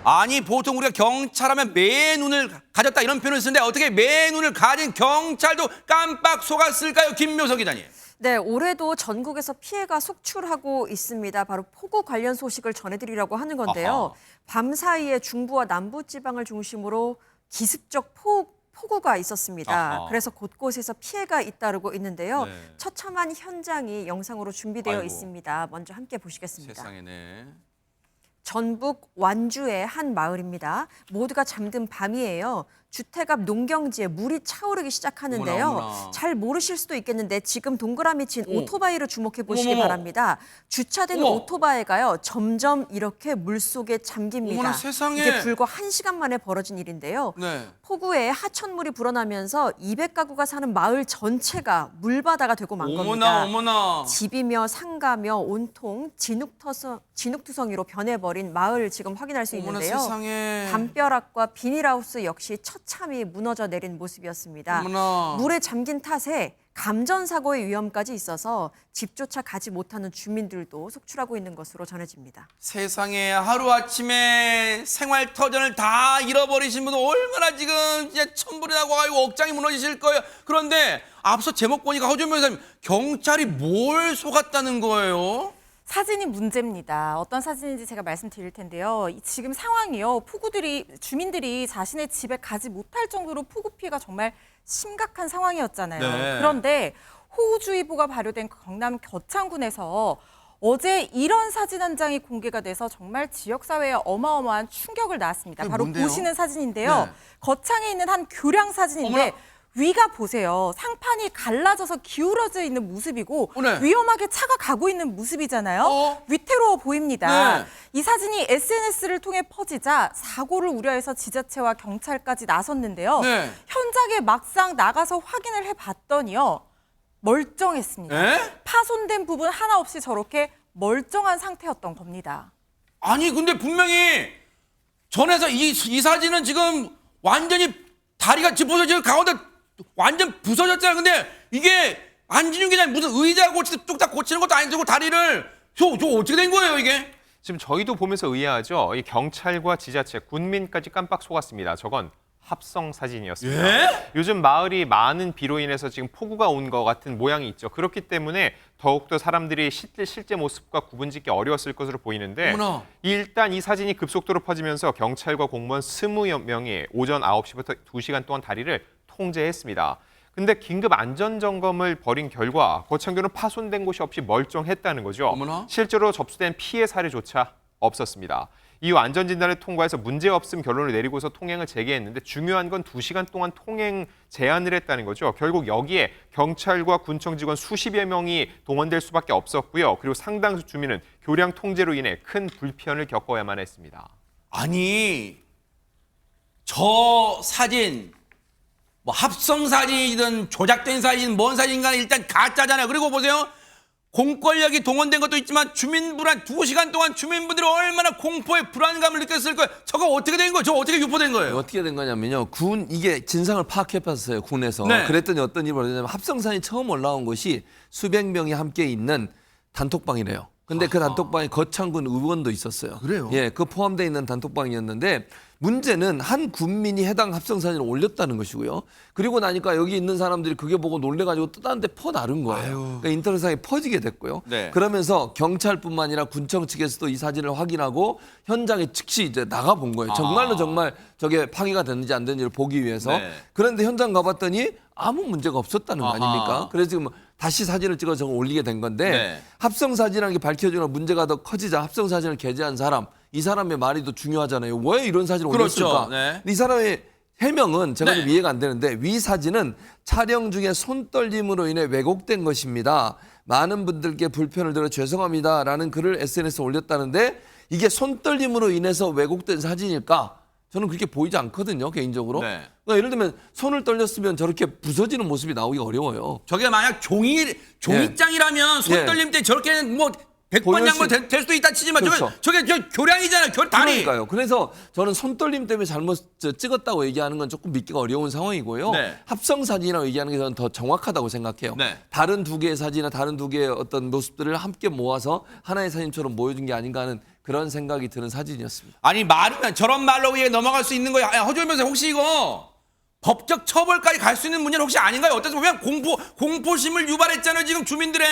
아니 보통 우리가 경찰하면 매의 눈을 가졌다 이런 표현을 쓰는데 어떻게 매의 눈을 가진 경찰도 깜빡 속았을까요? 김묘석 기자님. 네, 올해도 전국에서 피해가 속출하고 있습니다. 바로 폭우 관련 소식을 전해드리려고 하는 건데요. 아하. 밤 사이에 중부와 남부 지방을 중심으로 기습적 폭우가 있었습니다. 아하. 그래서 곳곳에서 피해가 잇따르고 있는데요. 네. 처참한 현장이 영상으로 준비되어 아이고. 있습니다. 먼저 함께 보시겠습니다. 세상에네. 전북 완주의 한 마을입니다. 모두가 잠든 밤이에요. 주택 앞 농경지에 물이 차오르기 시작하는데요. 어머나, 어머나. 잘 모르실 수도 있겠는데 지금 동그라미 친 오토바이를 주목해 보시기 어머머. 바랍니다. 주차된 어머. 오토바이가요. 점점 이렇게 물속에 잠깁니다. 어머나, 세상에. 이게 불과 1시간 만에 벌어진 일인데요. 네. 폭우에 하천물이 불어나면서 200가구가 사는 마을 전체가 물바다가 되고 만 겁니다. 어머나. 집이며 상가며 온통 진흙투성이로 변해버린 마을 지금 확인할 수 어머나 있는데요. 세상에. 담벼락과 비닐하우스 역시 처참히 무너져 내린 모습이었습니다. 어머나. 물에 잠긴 탓에 감전사고의 위험까지 있어서 집조차 가지 못하는 주민들도 속출하고 있는 것으로 전해집니다. 세상에 하루아침에 생활터전을 다 잃어버리신 분은 얼마나 지금 진짜 천불이 나고 아이고 억장이 무너지실 거예요. 그런데 앞서 제목 보니까 허준 변호사님 경찰이 뭘 속았다는 거예요? 사진이 문제입니다. 어떤 사진인지 제가 말씀드릴 텐데요. 지금 상황이요. 주민들이 자신의 집에 가지 못할 정도로 폭우 피해가 정말 심각한 상황이었잖아요. 네. 그런데 호우주의보가 발효된 경남 겨창군에서 어제 이런 사진 한 장이 공개가 돼서 정말 지역사회에 어마어마한 충격을 낳았습니다. 그게 바로 뭔데요? 보시는 사진인데요. 네. 거창에 있는 한 교량 사진인데 어머나. 위가 보세요. 상판이 갈라져서 기울어져 있는 모습이고 네. 위험하게 차가 가고 있는 모습이잖아요. 어? 위태로워 보입니다. 네. 이 사진이 SNS를 통해 퍼지자 사고를 우려해서 지자체와 경찰까지 나섰는데요. 네. 현장에 막상 나가서 확인을 해봤더니요. 멀쩡했습니다. 에? 파손된 부분 하나 없이 저렇게 멀쩡한 상태였던 겁니다. 아니 근데 분명히 전에서 이 사진은 지금 완전히 다리가 짚어져 가운데 완전 부서졌잖아요. 근데 이게 안진용 기자님 무슨 의자 뚝딱 고치는 것도 아니고 다리를 저 어떻게 된 거예요 이게? 지금 저희도 보면서 의아하죠. 이 경찰과 지자체, 군민까지 깜빡 속았습니다. 저건 합성 사진이었습니다. 예? 요즘 마을이 많은 비로 인해서 지금 폭우가 온 것 같은 모양이 있죠. 그렇기 때문에 더욱더 사람들이 실제 모습과 구분짓기 어려웠을 것으로 보이는데 어머나. 일단 이 사진이 급속도로 퍼지면서 경찰과 공무원 20명이 오전 9시부터 2시간 동안 다리를 통제했습니다. 근데 긴급 안전점검을 벌인 결과 거창교는 파손된 곳이 없이 멀쩡했다는 거죠. 어머나. 실제로 접수된 피해 사례조차 없었습니다. 이후 안전진단을 통과해서 문제없음 결론을 내리고서 통행을 재개했는데 중요한 건 2시간 동안 통행 제한을 했다는 거죠. 결국 여기에 경찰과 군청 직원 수십여 명이 동원될 수밖에 없었고요. 그리고 상당수 주민은 교량 통제로 인해 큰 불편을 겪어야만 했습니다. 아니 저 사진 뭐 합성 사진이든 조작된 사진 뭔 사진인가 일단 가짜잖아요. 그리고 보세요. 공권력이 동원된 것도 있지만 주민분 한 2시간 동안 주민분들이 얼마나 공포의 불안감을 느꼈을 거예요. 저거 어떻게 된 거예요? 저거 어떻게 유포된 거예요? 어떻게 된 거냐면요. 이게 진상을 파악해봤어요. 군에서. 네. 그랬더니 어떤 일이 벌어졌냐면 합성산이 처음 올라온 곳이 수백 명이 함께 있는 단톡방이래요. 근데 그 단톡방에 거창군 의원도 있었어요. 그래요? 예, 그 포함되어 있는 단톡방이었는데 문제는 한 군민이 해당 합성사진을 올렸다는 것이고요. 그리고 나니까 여기 있는 사람들이 그게 보고 놀래가지고 또 다른 데 퍼나른 거예요. 그러니까 인터넷상에 퍼지게 됐고요. 네. 그러면서 경찰뿐만 아니라 군청 측에서도 이 사진을 확인하고 현장에 즉시 이제 나가본 거예요. 정말로 정말 저게 파기가 됐는지 안 됐는지를 보기 위해서. 네. 그런데 현장 가봤더니 아무 문제가 없었다는 거 아하. 아닙니까? 그래서 지금 다시 사진을 찍어서 올리게 된 건데 네. 합성 사진이라는 게 밝혀지나 문제가 더 커지자 합성 사진을 게재한 사람 이 사람의 말이 더 중요하잖아요. 왜 이런 사진을 그렇죠. 올렸을까? 네. 이 사람의 해명은 제가 네. 좀 이해가 안 되는데 위 사진은 촬영 중에 손떨림으로 인해 왜곡된 것입니다. 많은 분들께 불편을 드려 죄송합니다라는 글을 SNS에 올렸다는데 이게 손떨림으로 인해서 왜곡된 사진일까? 저는 그렇게 보이지 않거든요, 개인적으로. 네. 그러니까 예를 들면 손을 떨렸으면 저렇게 부서지는 모습이 나오기 어려워요. 저게 만약 종이장이라면 손떨림 때 저렇게 뭐 100번 양보 될 수도 있다 치지만 그렇죠. 저게 교량이잖아요. 다리. 그러니까요. 그래서 저는 손떨림 때문에 잘못 찍었다고 얘기하는 건 조금 믿기가 어려운 상황이고요. 네. 합성 사진이라고 얘기하는 게 저는 더 정확하다고 생각해요. 네. 다른 두 개의 사진이나 다른 두 개의 어떤 모습들을 함께 모아서 하나의 사진처럼 보여준 게 아닌가 하는 그런 생각이 드는 사진이었습니다. 아니 말이면 저런 말로 왜 넘어갈 수 있는 거예요? 허주현 변호사 혹시 이거 법적 처벌까지 갈 수 있는 문제는 혹시 아닌가요? 어떻게 보면 공포심을 유발했잖아요 지금 주민들의.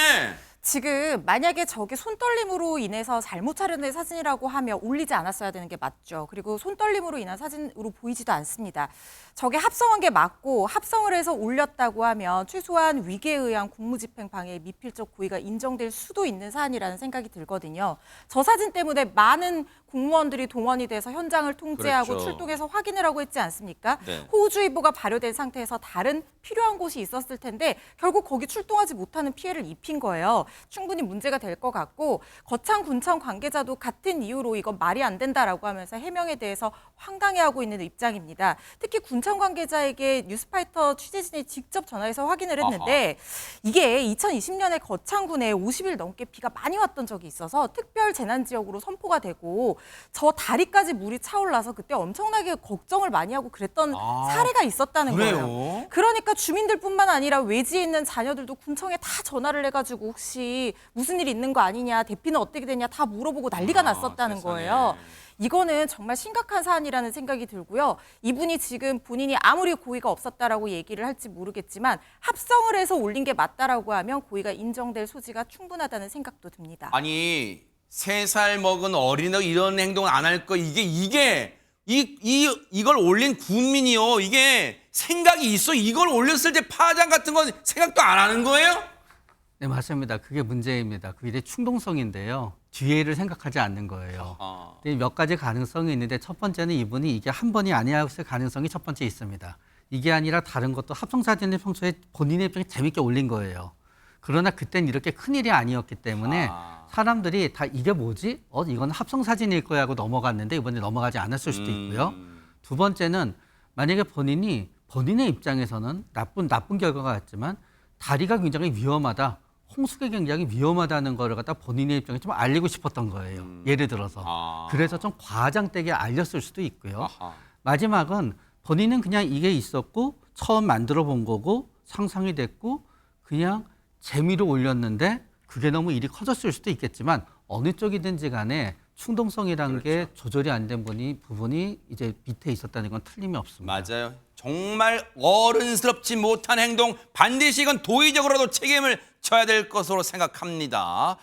지금 만약에 저게 손떨림으로 인해서 잘못 촬영된 사진이라고 하면 올리지 않았어야 되는 게 맞죠. 그리고 손떨림으로 인한 사진으로 보이지도 않습니다. 저게 합성한 게 맞고 합성을 해서 올렸다고 하면 최소한 위계에 의한 국무집행 방해 미필적 고의가 인정될 수도 있는 사안이라는 생각이 들거든요. 저 사진 때문에 많은 공무원들이 동원이 돼서 현장을 통제하고 그렇죠. 출동해서 확인을 하고 있지 않습니까? 네. 호우주의보가 발효된 상태에서 다른 필요한 곳이 있었을 텐데 결국 거기 출동하지 못하는 피해를 입힌 거예요. 충분히 문제가 될 것 같고 거창 군청 관계자도 같은 이유로 이건 말이 안 된다라고 하면서 해명에 대해서 황당해하고 있는 입장입니다. 특히 군청 관계자에게 뉴스파이터 취재진이 직접 전화해서 확인을 했는데 이게 2020년에 거창군에 50일 넘게 비가 많이 왔던 적이 있어서 특별 재난 지역으로 선포가 되고 저 다리까지 물이 차올라서 그때 엄청나게 걱정을 많이 하고 그랬던 사례가 있었다는 그래요? 거예요. 그러니까 주민들뿐만 아니라 외지에 있는 자녀들도 군청에 다 전화를 해가지고 혹시 무슨 일 있는 거 아니냐, 대피는 어떻게 되냐 다 물어보고 난리가 났었다는 세상에. 거예요. 이거는 정말 심각한 사안이라는 생각이 들고요. 이분이 지금 본인이 아무리 고의가 없었다라고 얘기를 할지 모르겠지만 합성을 해서 올린 게 맞다라고 하면 고의가 인정될 소지가 충분하다는 생각도 듭니다. 아니 3살 먹은 어린애가 이런 행동을 안 할 거 이걸 올린 국민이요. 이게 생각이 있어. 이걸 올렸을 때 파장 같은 건 생각도 안 하는 거예요? 네, 맞습니다. 그게 문제입니다. 그게 뒤에를 뒤에를 생각하지 않는 거예요. 근데 몇 가지 가능성이 있는데 첫 번째는 이분이 이게 한 번이 아니었을 가능성이 첫 번째 있습니다. 이게 아니라 다른 것도 합성사진을 평소에 본인의 입장에 재밌게 올린 거예요. 그러나 그땐 이렇게 큰일이 아니었기 때문에 사람들이 다 이게 뭐지? 이건 합성사진일 거야 하고 넘어갔는데 이번에 넘어가지 않았을 수도 있고요. 두 번째는 만약에 본인의 입장에서는 나쁜 결과가 같지만 다리가 굉장히 위험하다. 홍수가 굉장히 위험하다는 거를 갖다 본인의 입장에 좀 알리고 싶었던 거예요. 예를 들어서. 그래서 좀 과장되게 알렸을 수도 있고요. 마지막은 본인은 그냥 이게 있었고 처음 만들어 본 거고 상상이 됐고 그냥 재미로 올렸는데 그게 너무 일이 커졌을 수도 있겠지만 어느 쪽이든지 간에 충동성이라는 게 조절이 안 된 부분이 이제 밑에 있었다는 건 틀림이 없습니다. 맞아요. 정말 어른스럽지 못한 행동 반드시 이건 도의적으로도 책임을 져야 될 것으로 생각합니다.